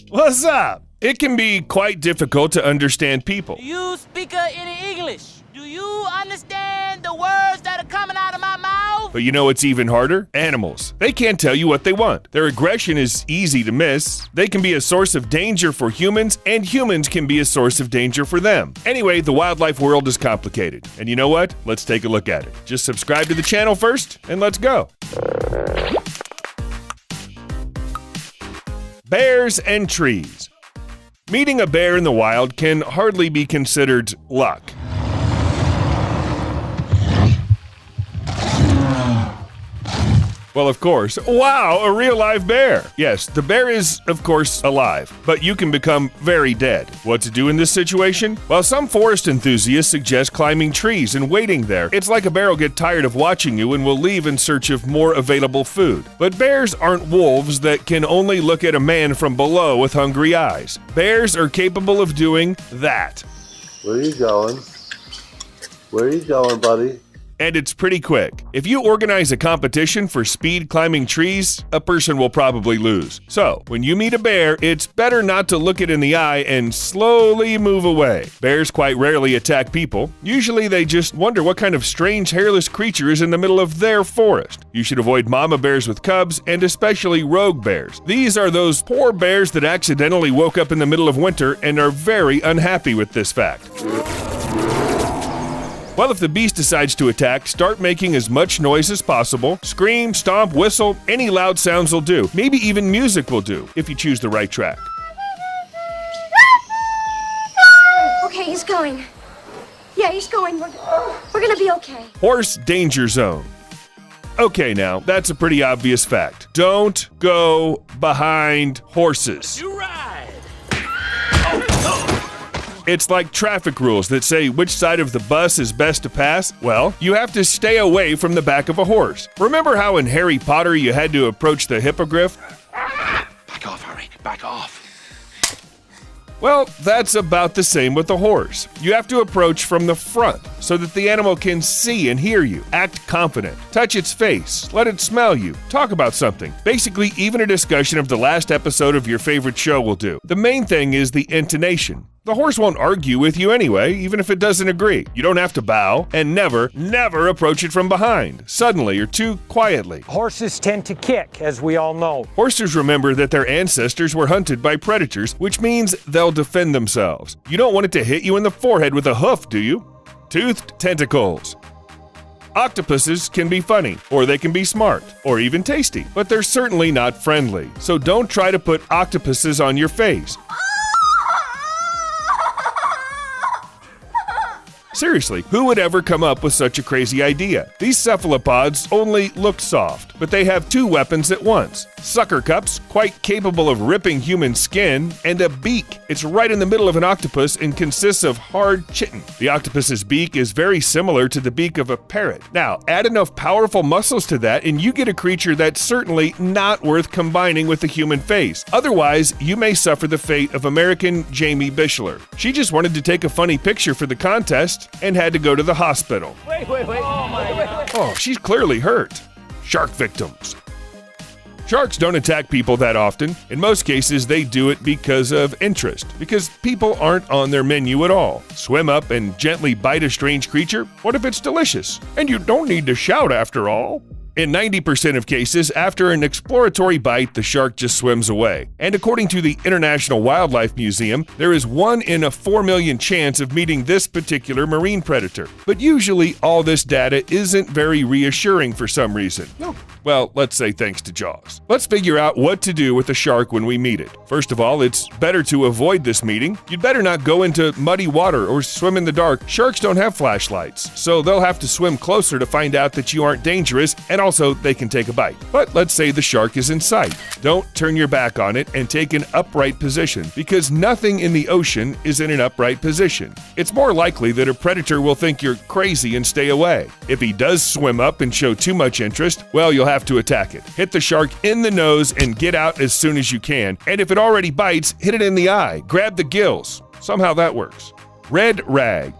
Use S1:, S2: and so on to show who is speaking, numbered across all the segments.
S1: What's up? It can be quite difficult to understand people.
S2: Do you speak any English? Do you understand the words that are coming out of my mouth?
S1: But you know what's even harder? Animals. They can't tell you what they want. Their aggression is easy to miss. They can be a source of danger for humans, and humans can be a source of danger for them. Anyway, the wildlife world is complicated. And you know what? Let's take a look at it. Just subscribe to the channel first, and let's go. Bears and trees. Meeting a bear in the wild can hardly be considered luck. Well, of course. Wow, a real live bear. Yes, the bear is, of course, alive, but you can become very dead. What to do in this situation? Well, some forest enthusiasts suggest climbing trees and waiting there. It's like a bear will get tired of watching you and will leave in search of more available food. But bears aren't wolves that can only look at a man from below with hungry eyes. Bears are capable of doing that.
S3: Where are you going? Where are you going, buddy?
S1: And it's pretty quick. If you organize a competition for speed climbing trees, a person will probably lose. So, when you meet a bear, it's better not to look it in the eye and slowly move away. Bears quite rarely attack people. Usually they just wonder what kind of strange hairless creature is in the middle of their forest. You should avoid mama bears with cubs, and especially rogue bears. These are those poor bears that accidentally woke up in the middle of winter and are very unhappy with this fact. Well, if the beast decides to attack, start making as much noise as possible. Scream, stomp, whistle, any loud sounds will do. Maybe even music will do, if you choose the right track.
S4: Okay, he's going. Yeah, he's going. We're gonna be okay.
S1: Horse danger zone. Okay, now, that's a pretty obvious fact. Don't go behind horses.
S2: You ride.
S1: It's like traffic rules that say which side of the bus is best to pass. Well, you have to stay away from the back of a horse. Remember how in Harry Potter you had to approach the hippogriff?
S5: Back off, Harry. Back off.
S1: Well, that's about the same with the horse. You have to approach from the front so that the animal can see and hear you. Act confident. Touch its face. Let it smell you. Talk about something. Basically, even a discussion of the last episode of your favorite show will do. The main thing is the intonation. The horse won't argue with you anyway, even if it doesn't agree. You don't have to bow, and never, never approach it from behind, suddenly or too quietly.
S6: Horses tend to kick, as we all know.
S1: Horses remember that their ancestors were hunted by predators, which means they'll defend themselves. You don't want it to hit you in the forehead with a hoof, do you? Toothed tentacles. Octopuses can be funny, or they can be smart, or even tasty, but they're certainly not friendly. So don't try to put octopuses on your face. Seriously, who would ever come up with such a crazy idea? These cephalopods only look soft, but they have two weapons at once. Sucker cups, quite capable of ripping human skin, and a beak. It's right in the middle of an octopus and consists of hard chitin. The octopus's beak is very similar to the beak of a parrot. Now, add enough powerful muscles to that and you get a creature that's certainly not worth combining with the human face. Otherwise, you may suffer the fate of American Jamie Bishler. She just wanted to take a funny picture for the contest and had to go to the hospital.
S2: Wait. Oh, my God.
S1: Oh, she's clearly hurt. Shark victims. Sharks don't attack people that often. In most cases, they do it because of interest, because people aren't on their menu at all. Swim up and gently bite a strange creature? What if it's delicious? And you don't need to shout after all. In 90% of cases, after an exploratory bite, the shark just swims away. And according to the International Wildlife Museum, there is 1 in a 4 million chance of meeting this particular marine predator. But usually, all this data isn't very reassuring for some reason. Well, let's say thanks to Jaws. Let's figure out what to do with a shark when we meet it. First of all, it's better to avoid this meeting. You'd better not go into muddy water or swim in the dark. Sharks don't have flashlights, so they'll have to swim closer to find out that you aren't dangerous, and also they can take a bite. But let's say the shark is in sight. Don't turn your back on it and take an upright position, because nothing in the ocean is in an upright position. It's more likely that a predator will think you're crazy and stay away. If he does swim up and show too much interest, well, you'll have to attack it. Hit the shark in the nose and get out as soon as you can. And if it already bites, hit it in the eye. Grab the gills. Somehow that works. Red rag.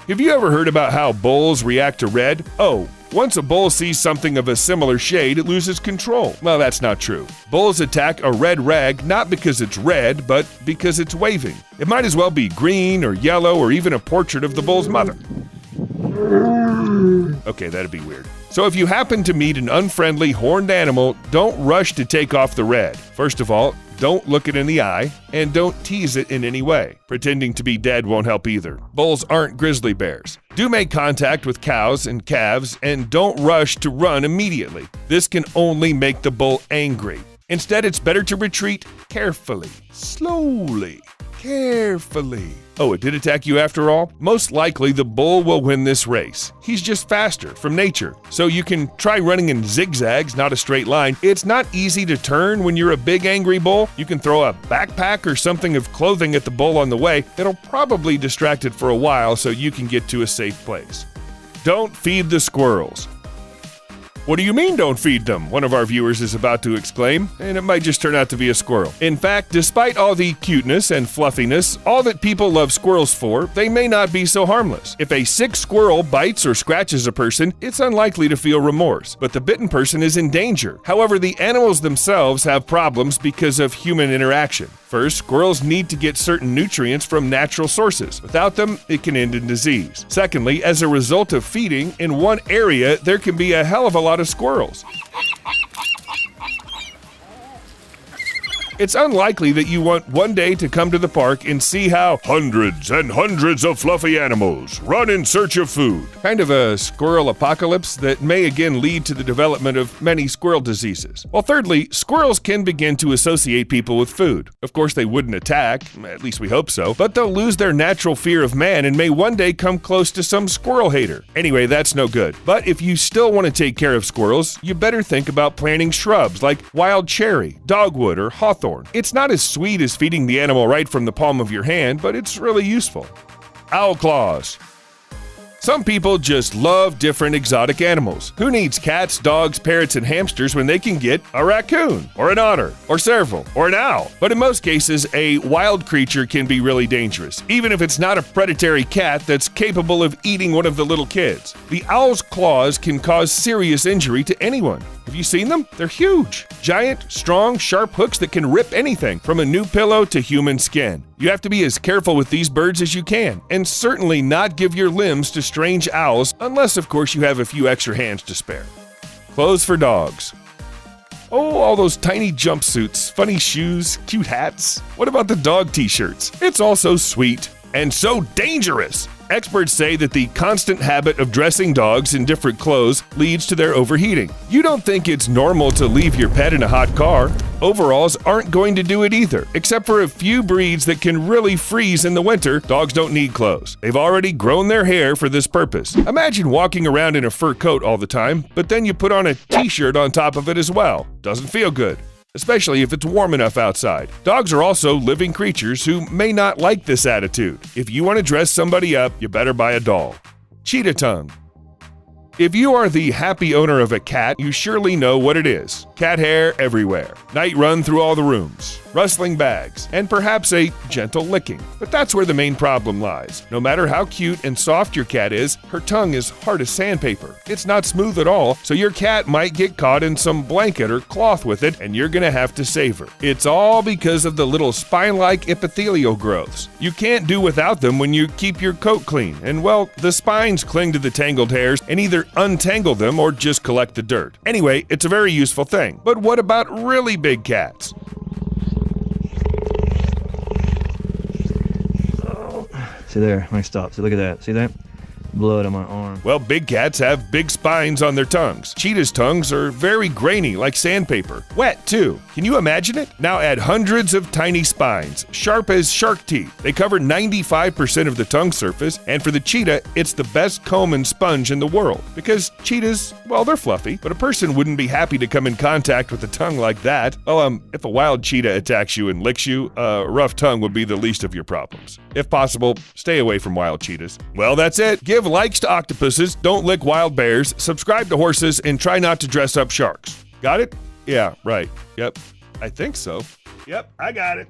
S1: Have you ever heard about how bulls react to red? Oh, Once a bull sees something of a similar shade, it loses control. Well, that's not true. Bulls attack a red rag not because it's red, but because it's waving. It might as well be green or yellow or even a portrait of the bull's mother. Okay, that'd be weird. So if you happen to meet an unfriendly horned animal, don't rush to take off the red. First of all, don't look it in the eye, and don't tease it in any way. Pretending to be dead won't help either. Bulls aren't grizzly bears. Do make contact with cows and calves, and don't rush to run immediately. This can only make the bull angry. Instead, it's better to retreat carefully, slowly, carefully. Oh, it did attack you after all? Most likely the bull will win this race. He's just faster from nature. So you can try running in zigzags, not a straight line. It's not easy to turn when you're a big angry bull. You can throw a backpack or something of clothing at the bull on the way. It'll probably distract it for a while so you can get to a safe place. Don't feed the squirrels. What do you mean don't feed them? One of our viewers is about to exclaim, and it might just turn out to be a squirrel. In fact, despite all the cuteness and fluffiness, all that people love squirrels for, they may not be so harmless. If a sick squirrel bites or scratches a person, it's unlikely to feel remorse, but the bitten person is in danger. However, the animals themselves have problems because of human interaction. First, squirrels need to get certain nutrients from natural sources. Without them, it can end in disease. Secondly, as a result of feeding, in one area, there can be a hell of a lot of squirrels. It's unlikely that you want one day to come to the park and see how hundreds and hundreds of fluffy animals run in search of food. Kind of a squirrel apocalypse that may again lead to the development of many squirrel diseases. Well, thirdly, squirrels can begin to associate people with food. Of course, they wouldn't attack, at least we hope so, but they'll lose their natural fear of man and may one day come close to some squirrel hater. Anyway, that's no good. But if you still want to take care of squirrels, you better think about planting shrubs like wild cherry, dogwood, or hawthorn. It's not as sweet as feeding the animal right from the palm of your hand, but it's really useful. Owl claws. Some people just love different exotic animals. Who needs cats, dogs, parrots, and hamsters when they can get a raccoon, or an otter, or serval, or an owl? But in most cases, a wild creature can be really dangerous, even if it's not a predatory cat that's capable of eating one of the little kids. The owl's claws can cause serious injury to anyone. Have you seen them? They're huge. Giant, strong, sharp hooks that can rip anything from a new pillow to human skin. You have to be as careful with these birds as you can, and certainly not give your limbs to strange owls unless, of course, you have a few extra hands to spare. Clothes for dogs. Oh, all those tiny jumpsuits, funny shoes, cute hats. What about the dog t-shirts? It's all so sweet and so dangerous. Experts say that the constant habit of dressing dogs in different clothes leads to their overheating. You don't think it's normal to leave your pet in a hot car? Overalls aren't going to do it either. Except for a few breeds that can really freeze in the winter, dogs don't need clothes. They've already grown their hair for this purpose. Imagine walking around in a fur coat all the time, but then you put on a t-shirt on top of it as well. Doesn't feel good, especially if it's warm enough outside. Dogs are also living creatures who may not like this attitude. If you want to dress somebody up, you better buy a doll. Cheetah tongue. If you are the happy owner of a cat, you surely know what it is. Cat hair everywhere, night run through all the rooms, rustling bags, and perhaps a gentle licking. But that's where the main problem lies. No matter how cute and soft your cat is, her tongue is hard as sandpaper. It's not smooth at all, so your cat might get caught in some blanket or cloth with it, and you're gonna have to save her. It's all because of the little spine-like epithelial growths. You can't do without them when you keep your coat clean, and well, the spines cling to the tangled hairs and either untangle them or just collect the dirt. Anyway, it's a very useful thing. But what about really big cats?
S7: See there, let me stop. See, look at that. See that? Blood on my arm.
S1: Well, big cats have big spines on their tongues. Cheetahs' tongues are very grainy, like sandpaper. Wet, too. Can you imagine it? Now add hundreds of tiny spines, sharp as shark teeth. They cover 95% of the tongue surface, and for the cheetah, it's the best comb and sponge in the world. Because cheetahs, well, they're fluffy, but a person wouldn't be happy to come in contact with a tongue like that. Well, if a wild cheetah attacks you and licks you, a rough tongue would be the least of your problems. If possible, stay away from wild cheetahs. Well, that's it. Give likes to octopuses, don't lick wild bears, subscribe to horses, and try not to dress up sharks. Got it? Yeah, right. Yep. I think so. Yep, I got it.